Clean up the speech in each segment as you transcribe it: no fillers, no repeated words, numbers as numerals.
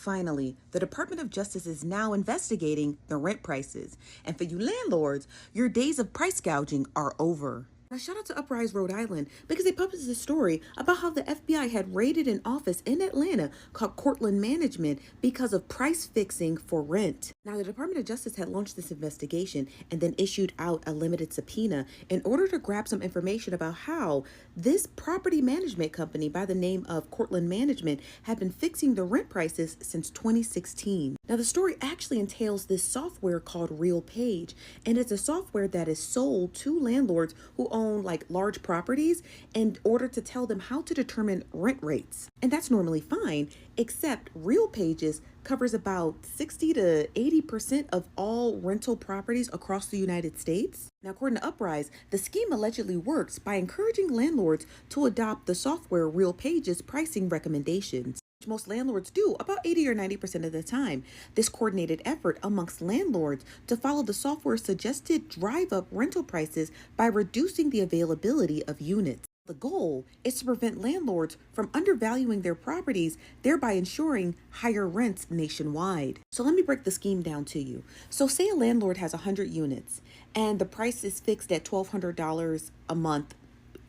Finally, the Department of Justice is now investigating the rent prices. And for you landlords, your days of price gouging are over. Now, shout out to Uprise, Rhode Island, because they published a story about how the FBI had raided an office in Atlanta called Cortland Management because of price fixing for rent. Now, the Department of Justice had launched this investigation and then issued out a limited subpoena in order to grab some information about how this property management company by the name of Cortland Management had been fixing the rent prices since 2016. Now, the story actually entails this software called RealPage, and it's a software that is sold to landlords who own like large properties in order to tell them how to determine rent rates. And that's normally fine, except RealPages covers about 60 to 80% of all rental properties across the United States. Now, according to Uprise, the scheme allegedly works by encouraging landlords to adopt the software RealPage's pricing recommendations, which most landlords do about 80 or 90% of the time. This coordinated effort amongst landlords to follow the software's suggested drive up rental prices by reducing the availability of units. The goal is to prevent landlords from undervaluing their properties, thereby ensuring higher rents nationwide. So let me break the scheme down to you. So say a landlord has 100 units and the price is fixed at $1,200 a month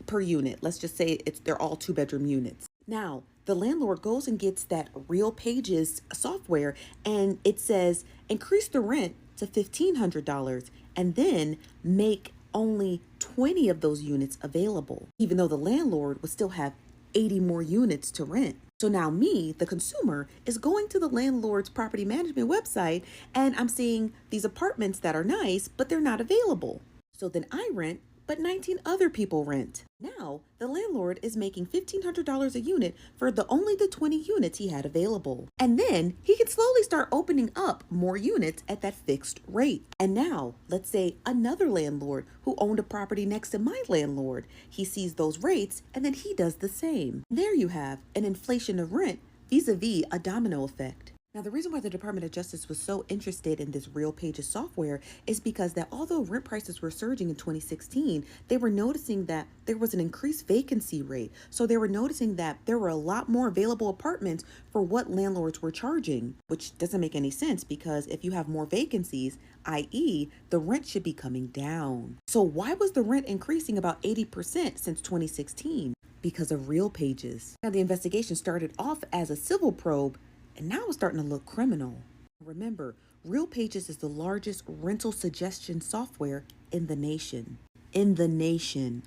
per unit. Let's just say they're all 2-bedroom units. Now, the landlord goes and gets that RealPages software and it says increase the rent to $1,500 and then make only 20 of those units available, even though the landlord would still have 80 more units to rent. So now me, the consumer, is going to the landlord's property management website and I'm seeing these apartments that are nice, but they're not available. So then I rent, but 19 other people rent. Now, the landlord is making $1,500 a unit for only the 20 units he had available. And then he can slowly start opening up more units at that fixed rate. And now, let's say another landlord who owned a property next to my landlord, he sees those rates and then he does the same. There you have an inflation of rent vis-a-vis a domino effect. Now, the reason why the Department of Justice was so interested in this RealPages software is because that although rent prices were surging in 2016, they were noticing that there was an increased vacancy rate. So they were noticing that there were a lot more available apartments for what landlords were charging, which doesn't make any sense because if you have more vacancies, i.e., the rent should be coming down. So why was the rent increasing about 80% since 2016? Because of RealPages. Now, the investigation started off as a civil probe, and now it's starting to look criminal. Remember, RealPages is the largest rental suggestion software in the nation. In the nation.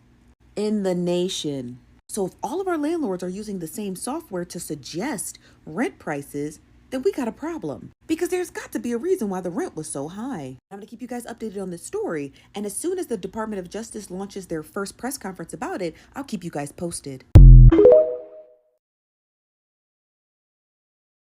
In the nation. So if all of our landlords are using the same software to suggest rent prices, then we got a problem. Because there's got to be a reason why the rent was so high. I'm going to keep you guys updated on this story. And as soon as the Department of Justice launches their first press conference about it, I'll keep you guys posted.